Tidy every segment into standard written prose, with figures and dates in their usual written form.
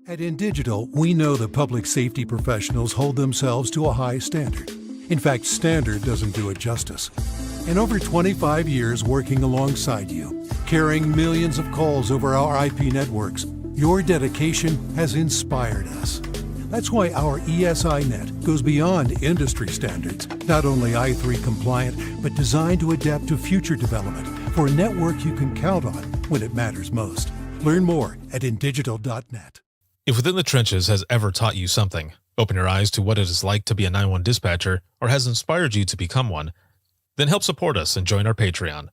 At InDigital, we know that public safety professionals hold themselves to a high standard. In fact, standard doesn't do it justice. In over 25 years working alongside you, carrying millions of calls over our IP networks, your dedication has inspired us. That's why our ESI Net goes beyond industry standards, not only i3 compliant, but designed to adapt to future development for a network you can count on when it matters most. Learn more at indigital.net. If Within the Trenches has ever taught you something, open your eyes to what it is like to be a 911 dispatcher, or has inspired you to become one, then help support us and join our Patreon.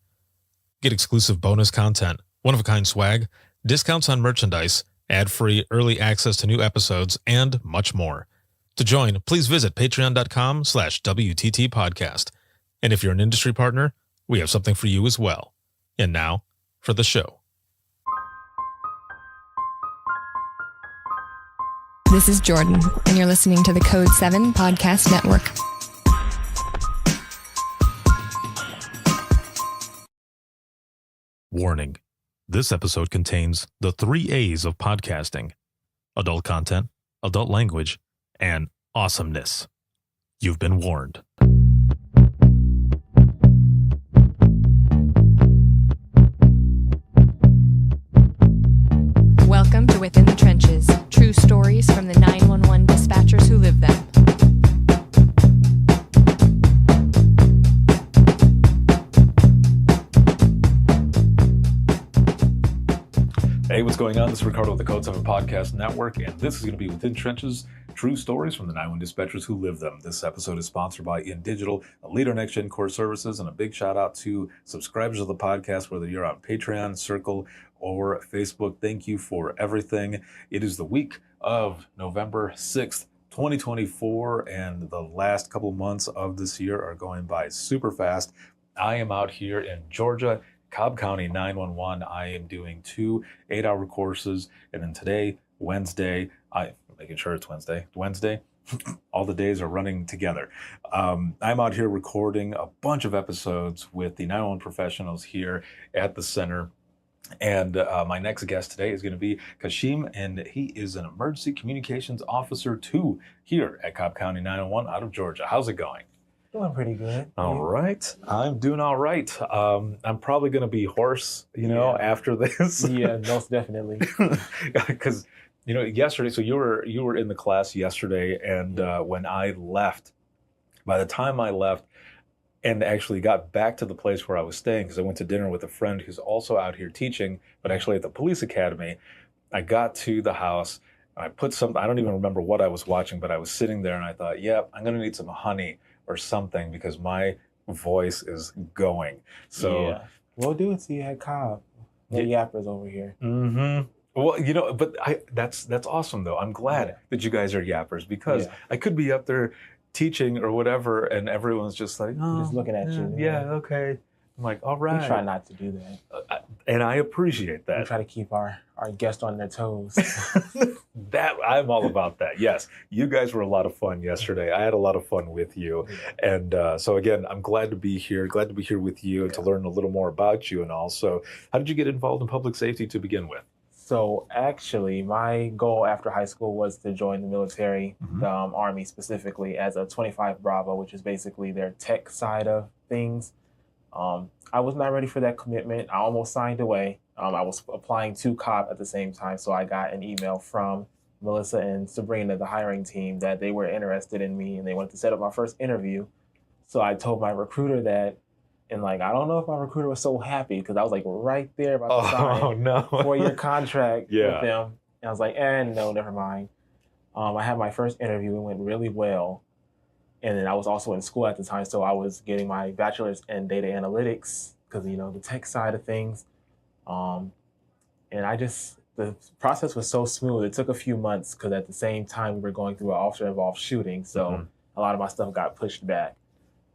Get exclusive bonus content, one-of-a-kind swag, discounts on merchandise, ad-free early access to new episodes, and much more. To join, please visit patreon.com/WTT podcast. And if you're an industry partner, we have something for you as well. And now, for the show. This is Jordan, and you're listening to the Code 7 Podcast Network. Warning. This episode contains the 3 A's of podcasting: adult content, adult language, and awesomeness. You've been warned. Welcome to Within the Trenches, true stories from the 911 dispatchers who live them. Hey, what's going on? This is Ricardo with the Code 7 Podcast Network, and this is going to be Within Trenches, true stories from the 911 dispatchers who live them. This episode is sponsored by InDigital, a leader in next-gen core services, and a big shout-out to subscribers of the podcast, whether you're on Patreon, Circle, or Facebook. Thank you for everything. It is the week of November 6th, 2024, and the last couple of months of this year are going by super fast. I am out here in Georgia, Cobb County 911. I am doing 2 8-hour courses, and then today, Wednesday, I'm making sure it's Wednesday, all the days are running together. I'm out here recording a bunch of episodes with the 911 professionals here at the center. And my next guest today is going to be Kysheem, and he is an emergency communications officer too here at Cobb County 911 out of Georgia. How's it going? Doing pretty good. All right. I'm doing all right. I'm probably going to be hoarse, after this. Yeah, most definitely. Because, yesterday, so you were in the class yesterday, and when I left, by the time I left and actually got back to the place where I was staying, because I went to dinner with a friend who's also out here teaching, but actually at the police academy, I got to the house, and I put I don't even remember what I was watching, but I was sitting there and I thought, I'm going to need some honey or something because my voice is going. So yeah. We'll do it. See you at Cobb. No yappers over here. Mm-hmm. Well, but that's awesome though. I'm glad that you guys are yappers, because I could be up there teaching or whatever, and everyone's just like, just looking at you. Yeah, okay. I'm like, all right. We try not to do that. And I appreciate that. We try to keep our guests on their toes. That I'm all about that. Yes, you guys were a lot of fun yesterday. I had a lot of fun with you, and so again, I'm glad to be here. Glad to be here with you and to learn a little more about you. And also, how did you get involved in public safety to begin with? So actually, my goal after high school was to join the military, the Army specifically, as a 25 Bravo, which is basically their tech side of things. I was not ready for that commitment. I almost signed away. I was applying to Cobb at the same time, so I got an email from Melissa and Sabrina, the hiring team, that they were interested in me and they wanted to set up my first interview. So I told my recruiter that, and I don't know if my recruiter was so happy because I was right there about to sign a 4-year contract with them. And I was like, no, never mind. I had my first interview. It went really well. And then I was also in school at the time, so I was getting my bachelor's in data analytics because, the tech side of things. And the process was so smooth. It took a few months because at the same time we were going through an officer-involved shooting, so a lot of my stuff got pushed back.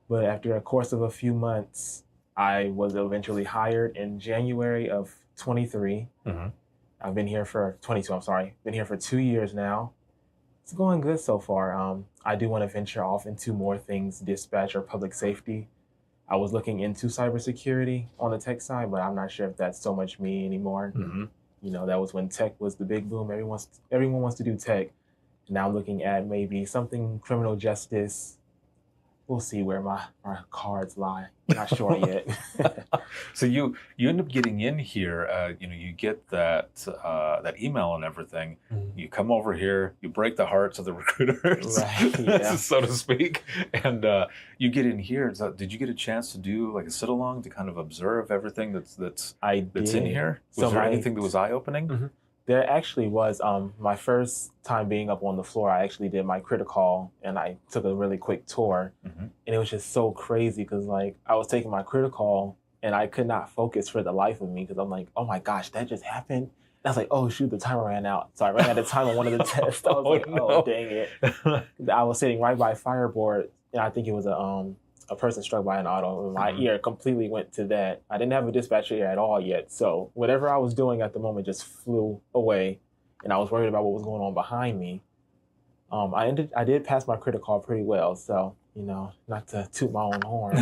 But after a course of a few months, I was eventually hired in January of 23. I've been here for 22, I'm sorry. Been here for 2 years now. It's going good so far. I do want to venture off into more things, dispatch or public safety. I was looking into cybersecurity on the tech side, but I'm not sure if that's so much me anymore. That was when tech was the big boom. Everyone wants to do tech. Now I'm looking at maybe something criminal justice. We'll see where my cards lie. Not sure yet. So you end up getting in here. You get that email and everything. Mhm. You come over here. You break the hearts of the recruiters, Right, yeah. so to speak, and you get in here. So did you get a chance to do like a sit along to kind of observe everything that's in did. here? Was there anything that was eye opening? Mhm. There actually was. My first time being up on the floor, I actually did my critic call and I took a really quick tour. Mm-hmm. And it was just so crazy because like I was taking my critic call and I could not focus for the life of me because I'm like, oh my gosh, that just happened. And I was like, oh shoot, the timer ran out. So I ran out of time on one of the tests. I was no. dang it. I was sitting right by Fireboard and I think it was a person struck by an auto, and my ear completely went to that. I didn't have a dispatcher ear at all yet, so whatever I was doing at the moment just flew away, and I was worried about what was going on behind me. I did pass my critic call pretty well, so not to toot my own horn.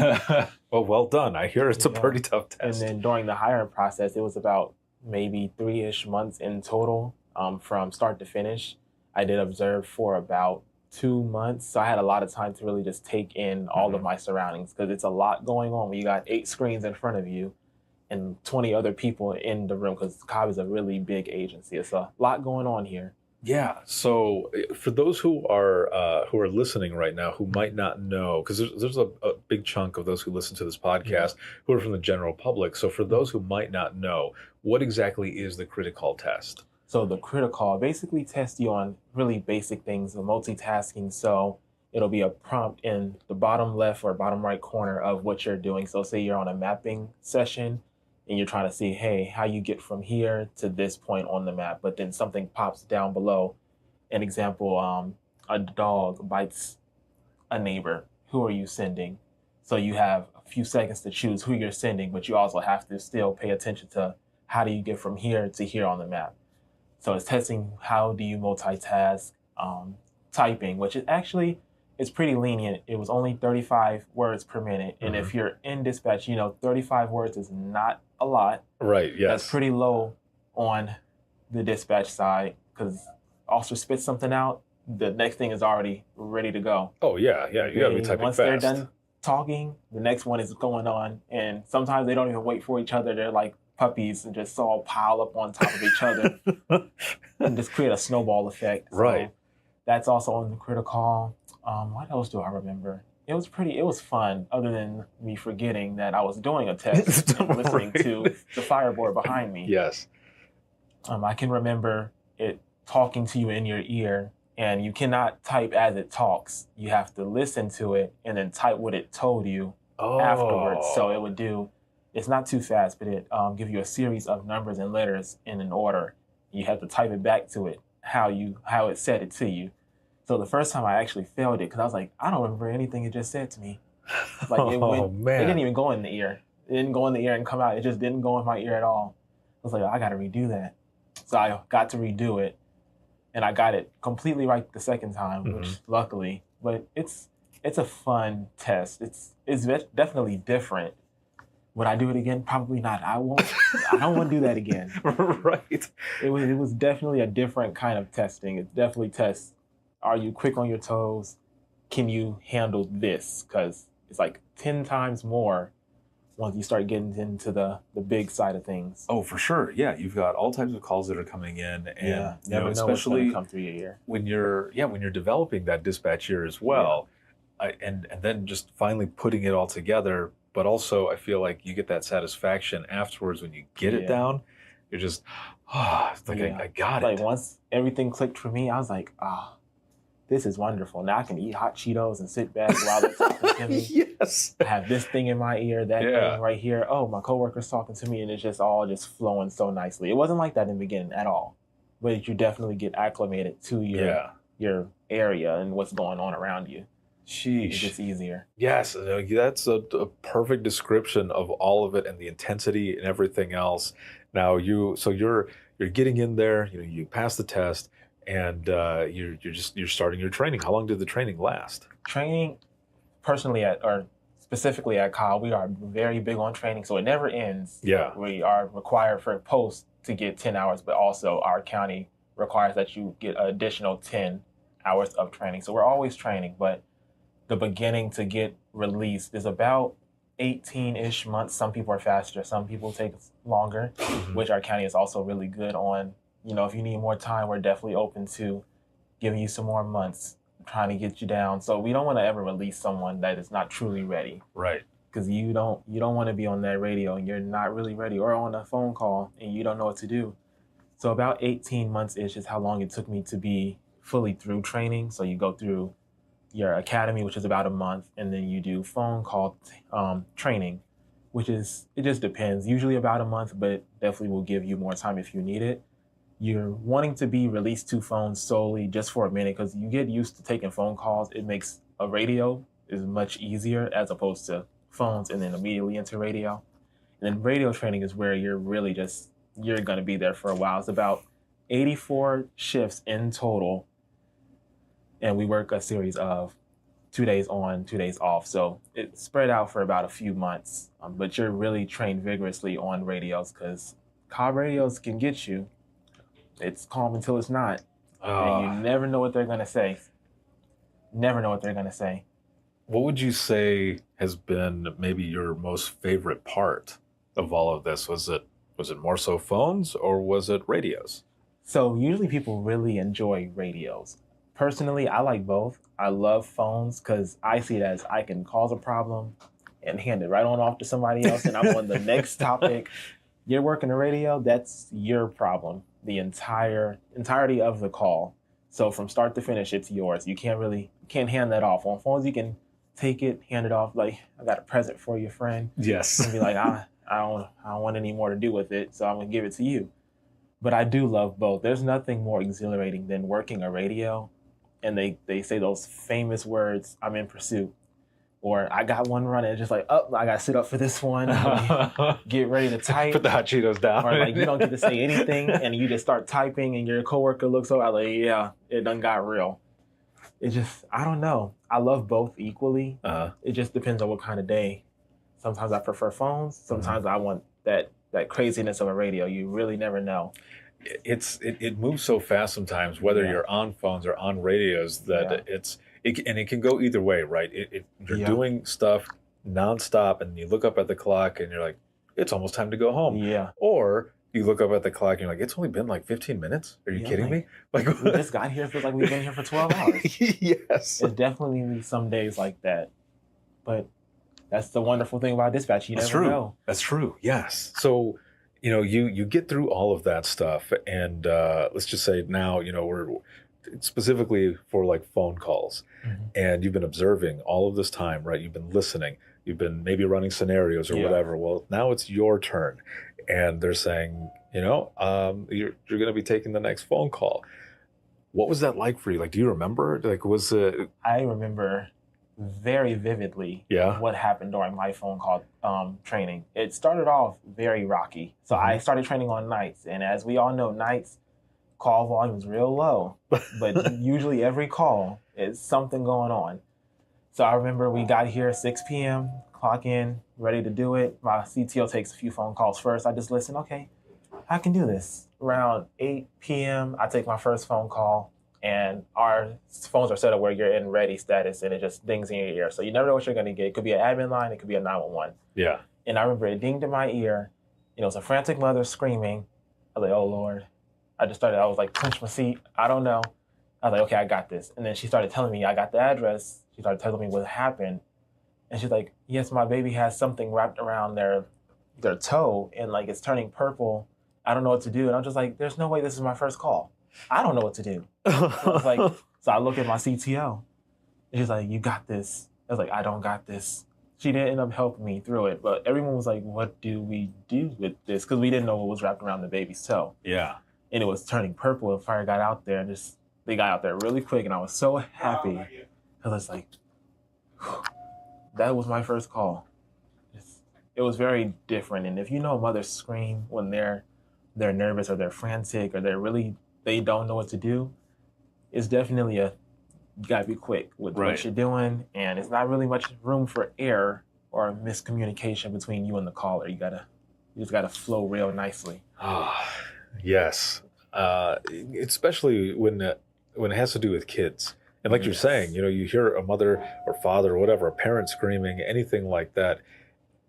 Well done. I hear it's a pretty tough And test. then during the hiring process, it was about maybe 3-ish months in total, from start to finish. I did observe for about 2 months. So I had a lot of time to really just take in all of my surroundings because it's a lot going on when you got 8 screens in front of you and 20 other people in the room because Cobb is a really big agency. It's a lot going on here. Yeah. So for those who are listening right now who might not know, because there's a big chunk of those who listen to this podcast who are from the general public. So for those who might not know, what exactly is the critic call test? So the critic call basically tests you on really basic things, the multitasking. So it'll be a prompt in the bottom left or bottom right corner of what you're doing. So say you're on a mapping session and you're trying to see, hey, how you get from here to this point on the map, but then something pops down below. An example, a dog bites a neighbor. Who are you sending? So you have a few seconds to choose who you're sending, but you also have to still pay attention to how do you get from here to here on the map. So it's testing how do you multitask, typing, which is actually it's pretty lenient. It was only 35 words per minute. And if you're in dispatch, 35 words is not a lot. Right, yes. That's pretty low on the dispatch side because officer spits something out, the next thing is already ready to go. Oh, yeah. You got to be typing Once fast. they're done talking, the next one is going on. And sometimes they don't even wait for each other. They're like puppies and just all pile up on top of each other and just create a snowball effect. Right. So that's also on the critical call. What else do I remember? It was fun, other than me forgetting that I was doing a test and listening to the fireboard behind me. Yes. I can remember it talking to you in your ear, and you cannot type as it talks. You have to listen to it and then type what it told you afterwards. So it would it's not too fast, but it give you a series of numbers and letters in an order. You have to type it back to it, how it said it to you. So the first time I actually failed it, because I was like, I don't remember anything it just said to me. Like man. It didn't even go in the ear. It didn't go in the ear and come out. It just didn't go in my ear at all. I was like, I got to redo that. So I got to redo it, and I got it completely right the second time, which luckily. But it's a fun test. It's definitely different. Would I do it again? Probably not. I won't. I don't want to do that again. Right. It was definitely a different kind of testing. It definitely tests. Are you quick on your toes? Can you handle this? Because it's like 10 times more once you start getting into the big side of things. Oh, for sure. Yeah, you've got all types of calls that are coming in, and never know especially what's gonna come through your ear. when you're developing that dispatch ear as well, and then just finally putting it all together. But also, I feel like you get that satisfaction afterwards when you get it down. You're just, it's like I got it. Like once everything clicked for me, I was like, this is wonderful. Now I can eat hot Cheetos and sit back while they're talking to me. Yes. I have this thing in my ear, that thing right here. Oh, my coworker's talking to me, and it's just all flowing so nicely. It wasn't like that in the beginning at all, but you definitely get acclimated to your area and what's going on around you. Sheesh. It gets easier. Yes, that's a perfect description of all of it and the intensity and everything else. Now you're getting in there. You pass the test. And you're starting your training. How long did the training last? Training, personally specifically at Cobb, we are very big on training, so it never ends. Yeah. We are required for post to get 10 hours, but also our county requires that you get an additional 10 hours of training. So we're always training, but the beginning to get released is about 18-ish months. Some people are faster, some people take longer, which our county is also really good on. If you need more time, we're definitely open to giving you some more months, trying to get you down. So we don't want to ever release someone that is not truly ready. Right. Because you don't want to be on that radio and you're not really ready, or on a phone call and you don't know what to do. So about 18 months-ish is how long it took me to be fully through training. So you go through your academy, which is about a month, and then you do phone call training, it just depends. Usually about a month, but definitely will give you more time if you need it. You're wanting to be released to phones solely just for a minute, because you get used to taking phone calls. It makes a radio is much easier as opposed to phones and then immediately into radio. And then radio training is where you're really you're going to be there for a while. It's about 84 shifts in total. And we work a series of 2 days on, 2 days off. So it's spread out for about a few months. But you're really trained vigorously on radios, because Cobb radios can get you. It's calm until it's not. And you never know what they're going to say. Never know what they're going to say. What would you say has been maybe your most favorite part of all of this? Was it more so phones, or was it radios? So usually people really enjoy radios. Personally, I like both. I love phones because I see it as I can cause a problem and hand it right on off to somebody else, and I'm on the next topic. You're working the radio, that's your problem. The entirety of the call. So from start to finish, it's yours. You can't hand that off. On phones, you can take it, hand it off. Like, I got a present for your friend. Yes. And be like, I don't want any more to do with it, so I'm gonna give it to you. But I do love both. There's nothing more exhilarating than working a radio, and they say those famous words, "I'm in pursuit," or "I got one running." It's just like, oh, I gotta sit up for this one. Get ready to type. Put the hot Cheetos down. Or like you don't get to say anything, and you just start typing, and your coworker looks over, like, yeah, it done got real. I don't know. I love both equally. It just depends on what kind of day. Sometimes I prefer phones. Sometimes I want that craziness of a radio. You really never know. It moves so fast sometimes, whether you're on phones or on radios, that it can go either way, right? You're doing stuff nonstop, and you look up at the clock and you're like, it's almost time to go home. Yeah. Or you look up at the clock and you're like, it's only been like 15 minutes? Are you kidding me? Like, we just got here. It feels like we've been here for 12 hours. Yes. It's definitely some days like that. But that's the wonderful thing about dispatch. You never know. That's true. Yes. So, you get through all of that stuff, and let's just say now, we're specifically for like phone calls, and you've been observing all of this time, right? You've been listening. You've been maybe running scenarios or whatever. Well, now it's your turn, and they're saying, you're going to be taking the next phone call. What was that like for you? Like, do you remember? Like, I remember very vividly what happened during my phone call training. It started off very rocky. So I started training on nights, and as we all know, nights call volume is real low, but usually every call is something going on. So I remember we got here at 6 p.m., clock in, ready to do it. My CTO takes a few phone calls first. I just listen, okay, I can do this. Around 8 p.m., I take my first phone call, and our phones are set up where you're in ready status, and it just dings in your ear. So you never know what you're going to get. It could be an admin line. It could be a 911. Yeah. And I remember it dinged in my ear. It's a frantic mother screaming. I was like, oh, Lord. I was like, clench my seat. I don't know. I was like, okay, I got this. And then she started telling me, I got the address. She started telling me what happened. And she's like, yes, my baby has something wrapped around their toe, and like it's turning purple. I don't know what to do. And I'm just like, there's no way this is my first call. I don't know what to do. So I look at my CTO, and she's like, you got this. I was like, I don't got this. She didn't end up helping me through it, but everyone was like, what do we do with this? Because we didn't know what was wrapped around the baby's toe. Yeah. And it was turning purple, and fire got out there, and they got out there really quick, and I was so happy. I was like, that was my first call. It was very different. And if you know mothers scream when they're nervous or they're frantic or they don't know what to do, it's definitely you gotta be quick with what you're doing, and it's not really much room for error or miscommunication between you and the caller. You just gotta flow real nicely. Yes, especially when it has to do with kids. And like you're Yes. saying, you hear a mother or father or whatever, a parent screaming, anything like that.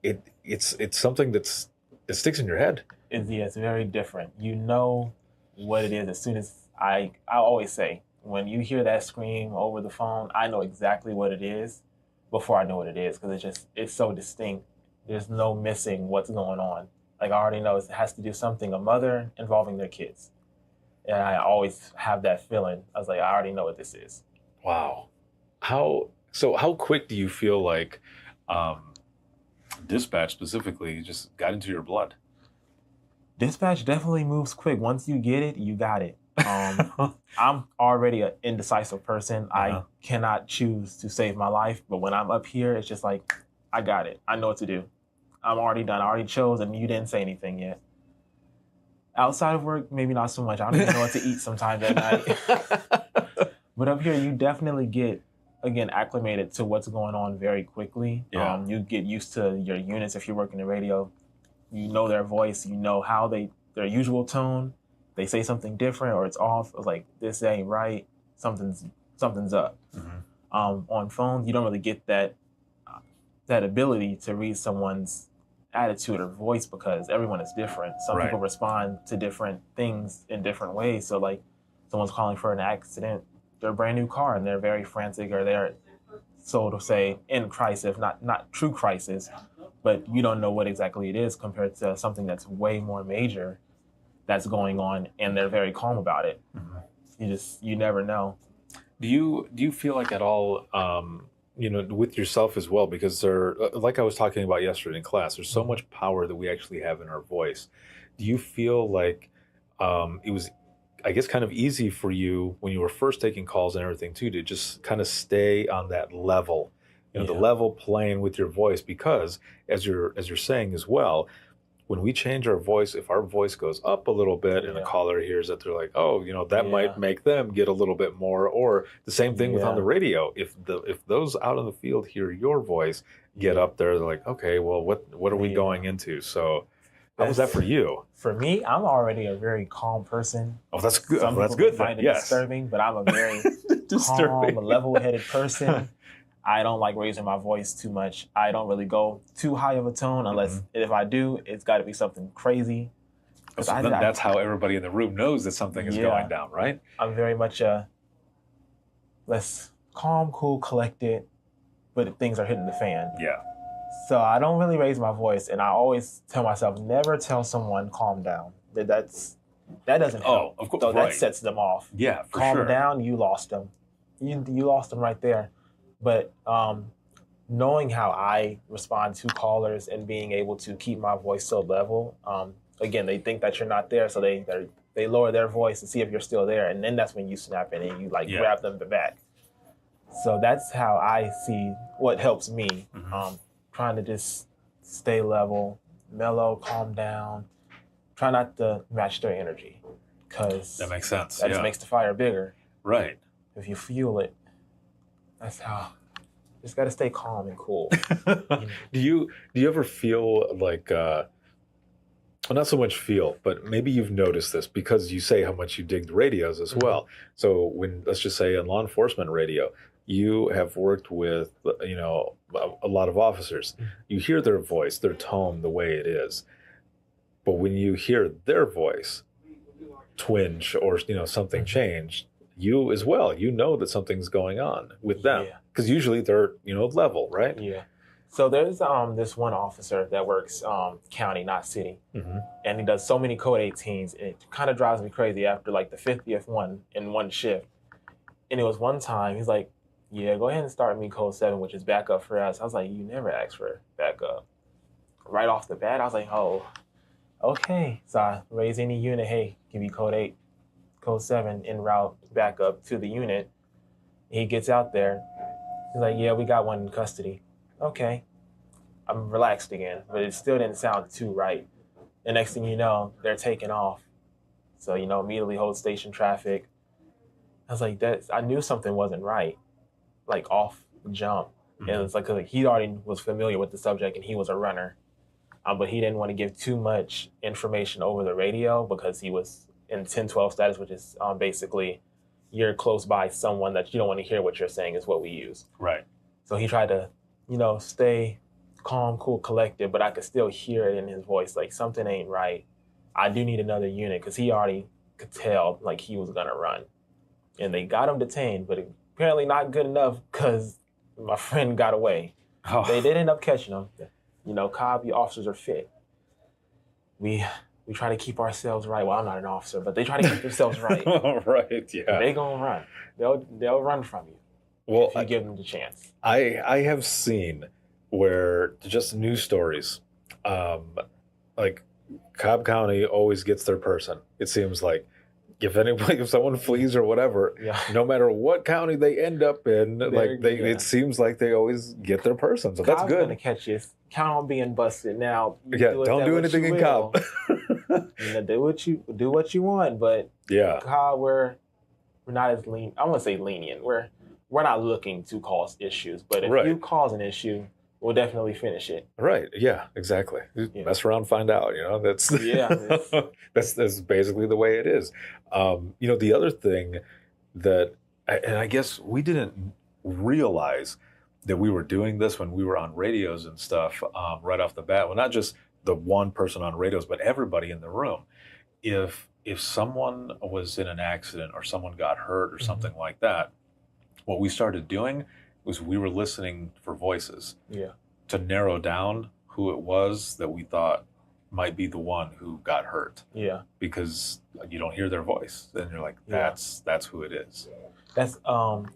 It's something that sticks in your head. It's very different. You know what it is as soon as I always say, when you hear that scream over the phone, I know exactly what it is before I know what it is, because it's so distinct. There's no missing what's going on. Like, I already know it has to do something, a mother involving their kids. And I always have that feeling. I was like, I already know what this is. Wow. How quick do you feel like dispatch specifically just got into your blood? Dispatch definitely moves quick. Once you get it, you got it. I'm already an indecisive person. I cannot choose to save my life, but when I'm up here, it's just like, I got it. I know what to do. I'm already done. I already chose, and you didn't say anything yet. Outside of work, maybe not so much. I don't even know what to eat sometimes at night. But up here, you definitely get, again, acclimated to what's going on very quickly. Yeah. You get used to your units if you're working the radio. You know their voice. You know how their usual tone. They say something different or it's off. It's like, this ain't right. Something's up. On phones, you don't really get that ability to read someone's attitude or voice because everyone is different. Some people respond to different things in different ways. So like, someone's calling for an accident, their brand new car, and they're very frantic, or they're, so to say, in crisis, not true crisis, but you don't know what exactly it is compared to something that's way more major that's going on, and they're very calm about it. You never know. Do you feel like at all, with yourself as well, because like I was talking about yesterday in class, there's so much power that we actually have in our voice. Do you feel like it was, I guess, kind of easy for you when you were first taking calls and everything too, to just kind of stay on that level, the level plane with your voice? Because as you're saying as well, when we change our voice, if our voice goes up a little bit and a caller hears that, they're like, oh, that might make them get a little bit more. Or the same thing with on the radio. If those out in the field hear your voice get up there, they're like, okay, well, what are we going into? So how was that for you? For me, I'm already a very calm person. Oh, that's good. Some That's people good. find it Yes. disturbing, but I'm a very calm, level-headed person. I don't like raising my voice too much. I don't really go too high of a tone unless, if I do, it's got to be something crazy. So that's how everybody in the room knows that something is going down, right? I'm very much less calm, cool, collected, but things are hitting the fan. Yeah. So I don't really raise my voice, and I always tell myself, never tell someone calm down. That doesn't help. Oh, of course. So that sets them off. Yeah, for calm sure. down, you lost them. You lost them right there. But knowing how I respond to callers and being able to keep my voice so level, again, they think that you're not there, so they lower their voice to see if you're still there, and then that's when you snap in and you grab them back. So that's how I see what helps me. Trying to just stay level, mellow, calm down, try not to match their energy, because that makes sense. That just makes the fire bigger. Right. If you fuel it, that's how. Just got to stay calm and cool. Do you ever feel like, well, not so much feel, but maybe you've noticed this because you say how much you dig the radios as well. So when, let's just say, on law enforcement radio, you have worked with, a lot of officers. You hear their voice, their tone, the way it is. But when you hear their voice twinge or, something change, you as well, that something's going on with them. Because usually they're, level, right? Yeah. So there's this one officer that works county, not city. And he does so many code 18s. It kind of drives me crazy after like the 50th one in one shift. And it was one time, he's like, yeah, go ahead and start me code 7, which is backup for us. I was like, you never asked for backup. Right off the bat, I was like, oh, okay. So I raise any unit, hey, give me code 8, code 7, en route backup to the unit. He gets out there. He's like, yeah, we got one in custody. Okay. I'm relaxed again, but it still didn't sound too right. The next thing you know, they're taking off. So, immediately hold station traffic. I was like, I knew something wasn't right, off the jump. And it's like, 'cause he already was familiar with the subject and he was a runner. but he didn't want to give too much information over the radio because he was in 1012 status, which is basically you're close by someone that you don't want to hear what you're saying is what we use. Right. So he tried to, stay calm, cool, collected, but I could still hear it in his voice, like something ain't right. I do need another unit because he already could tell like he was gonna run. And they got him detained, but apparently not good enough because my friend got away. Oh. They did end up catching him. Cobb, the officers are fit. We try to keep ourselves right. Well, I'm not an officer, but they try to keep themselves right. Right, yeah. They gonna run. They'll run from you. Well, if you give them the chance. I have seen where just news stories, like Cobb County always gets their person. It seems like if someone flees or whatever, no matter what county they end up in, it seems like they always get their person. So Cobb's that's good. Gonna catch you. Count on being busted. Now, don't do anything in Cobb. Do what you want, but Cobb, we're not as lean. I won't say lenient. We're not looking to cause issues, but if you cause an issue, we'll definitely finish it. Right. Yeah. Exactly. Mess around, find out. That's that's basically the way it is. The other thing that, and I guess we didn't realize that we were doing this when we were on radios and stuff right off the bat. Well, not just the one person on radios, but everybody in the room. If someone was in an accident or someone got hurt or something like that, what we started doing was we were listening for voices to narrow down who it was that we thought might be the one who got hurt. Yeah. Because you don't hear their voice. Then you're like, that's who it is. That's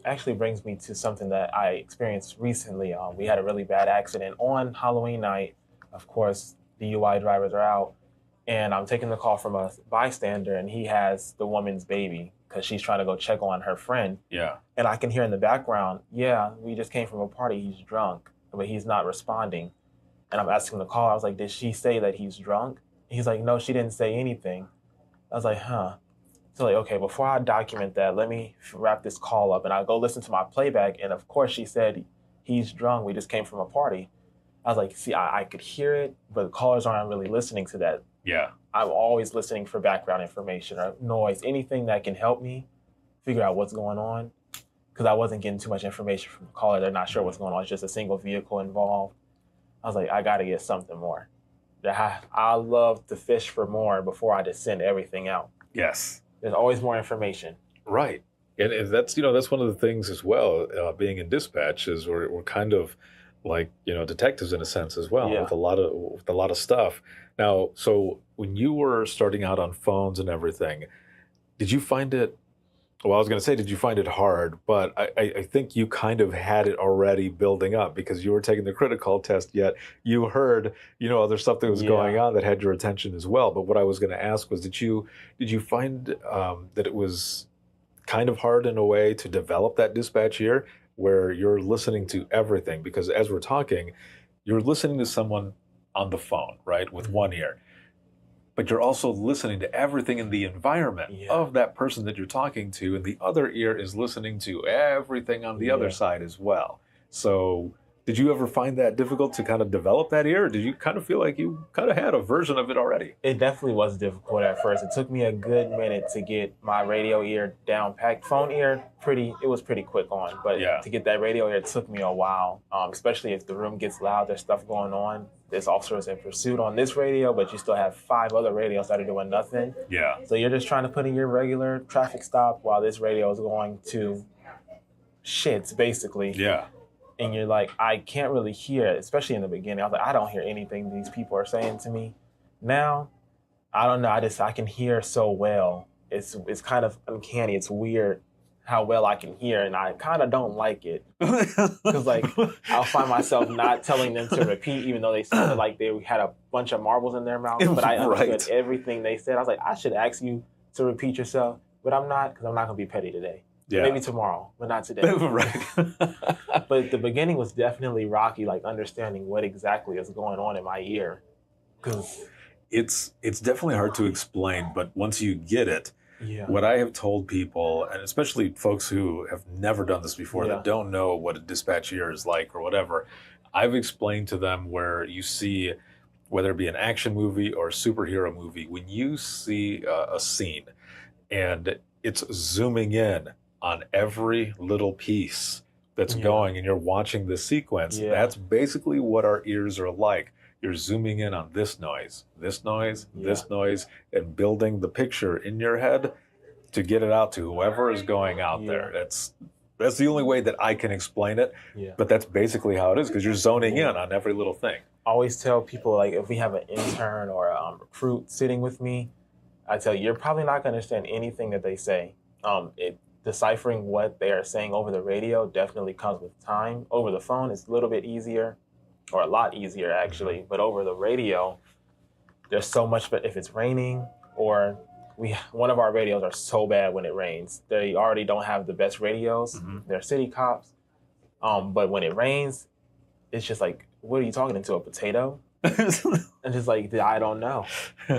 actually brings me to something that I experienced recently. We had a really bad accident on Halloween night. Of course, DUI drivers are out. And I'm taking the call from a bystander, and he has the woman's baby because she's trying to go check on her friend. Yeah. And I can hear in the background, we just came from a party. He's drunk, but he's not responding. And I'm asking the caller, I was like, did she say that he's drunk? He's like, no, she didn't say anything. I was like, huh. So okay, before I document that, let me wrap this call up. And I go listen to my playback. And of course she said, he's drunk. We just came from a party. I was like, see, I could hear it, but the callers aren't really listening to that. Yeah. I'm always listening for background information or noise, anything that can help me figure out what's going on. Because I wasn't getting too much information from the caller. They're not sure what's going on. It's just a single vehicle involved. I was like, I got to get something more. I love to fish for more before I just send everything out. Yes. There's always more information. Right. And that's, that's one of the things as well, being in dispatch is we're kind of like, detectives in a sense as well, with a lot of stuff. Now, so when you were starting out on phones and everything, did you find it, well, I was going to say, did you find it hard? But I think you kind of had it already building up because you were taking the critical test, yet you heard, other stuff that was going on that had your attention as well. But what I was going to ask was, did you find that it was kind of hard in a way to develop that dispatch ear where you're listening to everything? Because as we're talking, you're listening to someone on the phone, right, with one ear. But you're also listening to everything in the environment of that person that you're talking to, and the other ear is listening to everything on the other side as well. So did you ever find that difficult to kind of develop that ear, or did you kind of feel like you kind of had a version of it already? It definitely was difficult at first. It took me a good minute to get my radio ear down packed. Phone ear, it was pretty quick on, but to get that radio ear, it took me a while, especially if the room gets loud, there's stuff going on. There's officers in pursuit on this radio, but you still have 5 other radios that are doing nothing. Yeah. So you're just trying to put in your regular traffic stop while this radio is going to shits, basically. Yeah. And you're like, I can't really hear it, especially in the beginning. I was like, I don't hear anything these people are saying to me. Now, I don't know. I can hear so well. It's kind of uncanny. It's weird how well I can hear, and I kind of don't like it. Because, I'll find myself not telling them to repeat, even though they sounded like they had a bunch of marbles in their mouth. But I understood everything they said. I was like, I should ask you to repeat yourself, but I'm not, because I'm not going to be petty today. Yeah. Maybe tomorrow, but not today. Right. But the beginning was definitely rocky, understanding what exactly is going on in my ear. Because it's definitely hard to explain, but once you get it, what I have told people, and especially folks who have never done this before, that don't know what a dispatch ear is like or whatever, I've explained to them where you see whether it be an action movie or a superhero movie, when you see a scene and it's zooming in on every little piece that's going and you're watching the sequence, that's basically what our ears are like. You're zooming in on this noise, this noise, this noise, and building the picture in your head to get it out to whoever is going out there. That's the only way that I can explain it, but that's basically how it is, because you're zoning in on every little thing. I always tell people, like, if we have an intern or a recruit sitting with me, I tell you, you're probably not going to understand anything that they say. Deciphering what they are saying over the radio definitely comes with time. Over the phone, it's a little bit easier, or a lot easier, actually. But over the radio, there's so much, but if it's raining, or one of our radios are so bad when it rains. They already don't have the best radios. They're city cops. But when it rains, it's just like, what are you talking into, a potato? And just like, I don't know.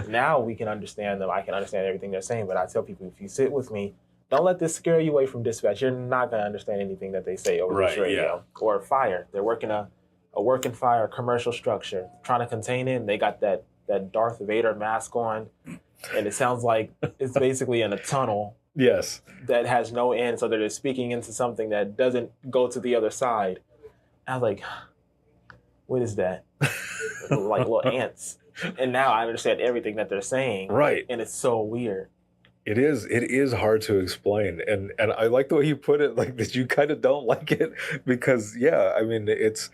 Now we can understand them. I can understand everything they're saying. But I tell people, if you sit with me, don't let this scare you away from dispatch. You're not going to understand anything that they say over this radio. Or fire. They're working a working fire, commercial structure, trying to contain it. And they got that Darth Vader mask on. And it sounds like it's basically in a tunnel. Yes. That has no end. So they're just speaking into something that doesn't go to the other side. I was like, what is that? Like little ants. And now I understand everything that they're saying. Right. And it's so weird. It is hard to explain. And I like the way you put it, like that you kind of don't like it, because I mean, it's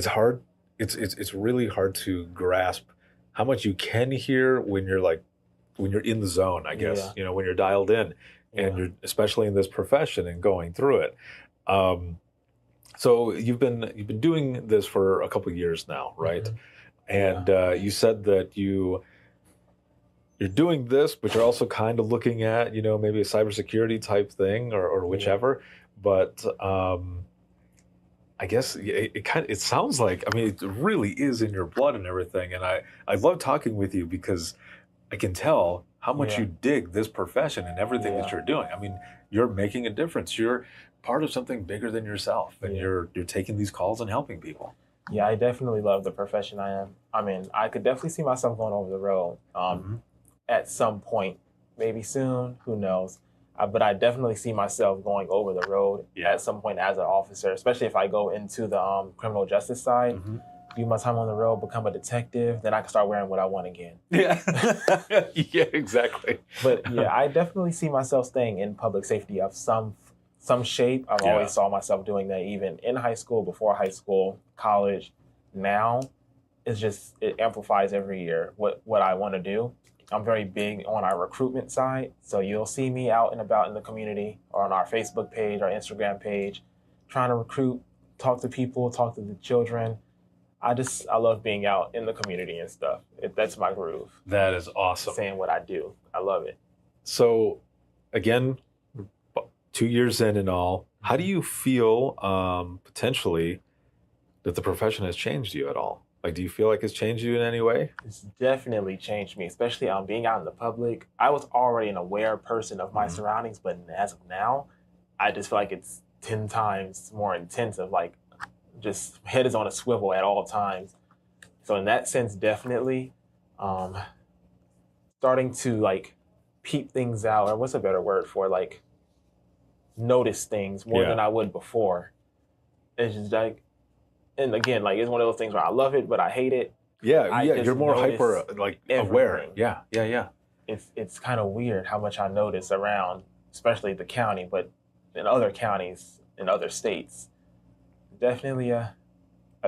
hard. It's really hard to grasp how much you can hear when you're in the zone, I guess, when you're dialed in, and you're especially in this profession and going through it. So you've been doing this for a couple of years now, right? And you said that you're doing this, but you're also kind of looking at, maybe a cybersecurity type thing or whichever. But I guess it sounds like, I mean, it really is in your blood and everything. And I love talking with you because I can tell how much you dig this profession and everything that you're doing. I mean, you're making a difference. You're part of something bigger than yourself, and you're taking these calls and helping people. Yeah, I definitely love the profession I am. I mean, I could definitely see myself going over the road at some point, maybe soon, who knows. But I definitely see myself going over the road at some point as an officer, especially if I go into the criminal justice side, do my time on the road, become a detective, then I can start wearing what I want again. Yeah, yeah, exactly. But I definitely see myself staying in public safety of some shape. I've always saw myself doing that, even in high school, before high school, college. Now, it amplifies every year what I want to do. I'm very big on our recruitment side. So you'll see me out and about in the community or on our Facebook page, our Instagram page, trying to recruit, talk to people, talk to the children. I love being out in the community and stuff. That's my groove. That is awesome. Saying what I do. I love it. So, again, 2 years in and all, how do you feel potentially that the profession has changed you at all? Like, do you feel like it's changed you in any way? It's definitely changed me, especially being out in the public. I was already an aware person of my surroundings, but as of now, I just feel like it's 10 times more intensive, like just head is on a swivel at all times. So in that sense, definitely starting to like peep things out, or what's a better word for, like notice things more than I would before. It's just like, and again, like it's one of those things where I love it, but I hate it. Yeah, you're more hyper, like aware. Yeah. It's kind of weird how much I notice around, especially the county, but in other counties, in other states. Definitely a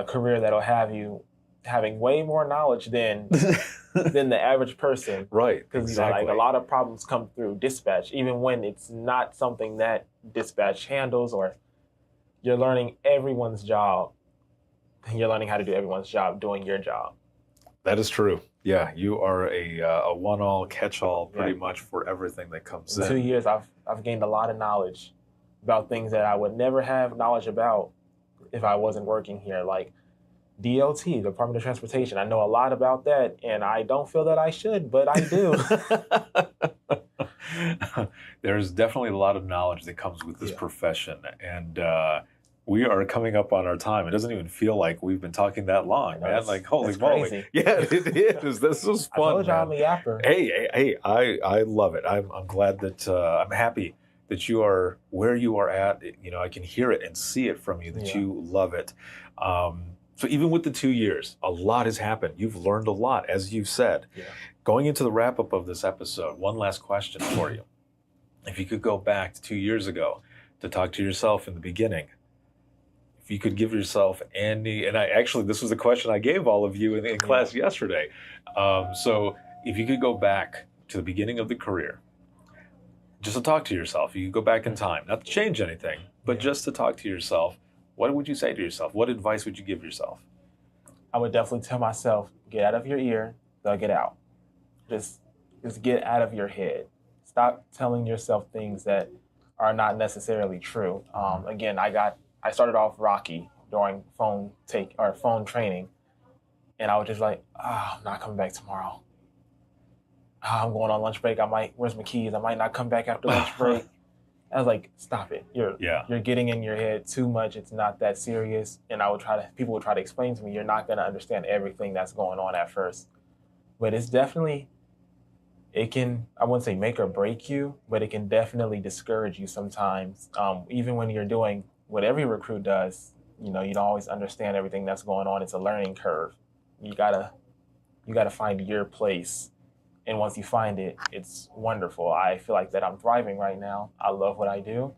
career that'll have you having way more knowledge than the average person. Right, because like a lot of problems come through dispatch, even when it's not something that dispatch handles, or you're learning everyone's job. You're learning how to do everyone's job doing your job. That is true. Yeah, you are a one-all, catch-all pretty much for everything that comes in. 2 years, I've gained a lot of knowledge about things that I would never have knowledge about if I wasn't working here. Like DOT, Department of Transportation. I know a lot about that, and I don't feel that I should, but I do. There's definitely a lot of knowledge that comes with this profession, and we are coming up on our time. It doesn't even feel like we've been talking that long, man. Like, holy moly. Crazy. Yeah, it is. This was fun, I told you man. I'm a yapper. Hey, I love it. I'm glad that I'm happy that you are where you are at. You know, I can hear it and see it from you that you love it. So even with the 2 years, a lot has happened. You've learned a lot, as you've said. Yeah. Going into the wrap up of this episode, one last question for you. If you could go back to 2 years ago to talk to yourself in the beginning, if you could give yourself any, and this was a question I gave all of you in class yesterday. So if you could go back to the beginning of the career, just to talk to yourself, you could go back in time, not to change anything, but just to talk to yourself, what would you say to yourself? What advice would you give yourself? I would definitely tell myself, get out of your ear, thug it out. Just get out of your head. Stop telling yourself things that are not necessarily true. Again, I started off rocky during phone training, and I was just like, I'm not coming back tomorrow. I'm going on lunch break. Where's my keys? I might not come back after lunch break. I was like, stop it. You're getting in your head too much. It's not that serious. And people would try to explain to me, you're not going to understand everything that's going on at first. But it's definitely, I wouldn't say make or break you, but it can definitely discourage you sometimes. Even when you're doing what every recruit does, you don't always understand everything that's going on. It's a learning curve. You gotta find your place. And once you find it, it's wonderful. I feel like that I'm thriving right now. I love what I do.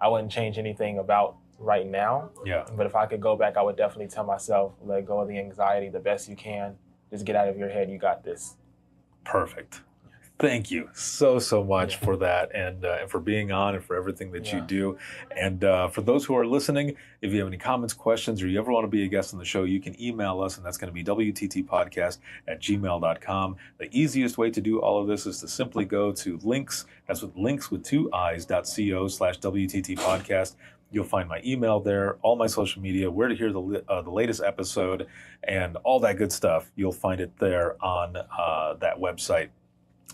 I wouldn't change anything about right now. Yeah. But if I could go back, I would definitely tell myself, let go of the anxiety the best you can. Just get out of your head. You got this. Perfect. Thank you so much for that, and for being on, and for everything that you do. And for those who are listening, if you have any comments, questions, or you ever want to be a guest on the show, you can email us, and that's going to be wttpodcast@gmail.com. The easiest way to do all of this is to simply go to links. That's with links with 2i's.co/WTT podcast. You'll find my email there, all my social media, where to hear the latest episode, and all that good stuff. You'll find it there on that website.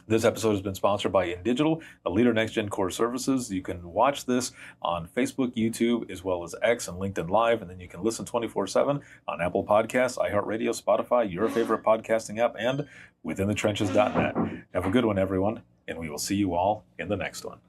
This episode has been sponsored by InDigital, a leader Next Gen Core Services. You can watch this on Facebook, YouTube, as well as X and LinkedIn Live, and then you can listen 24/7 on Apple Podcasts, iHeartRadio, Spotify, your favorite podcasting app, and withinthetrenches.net. Have a good one, everyone, and we will see you all in the next one.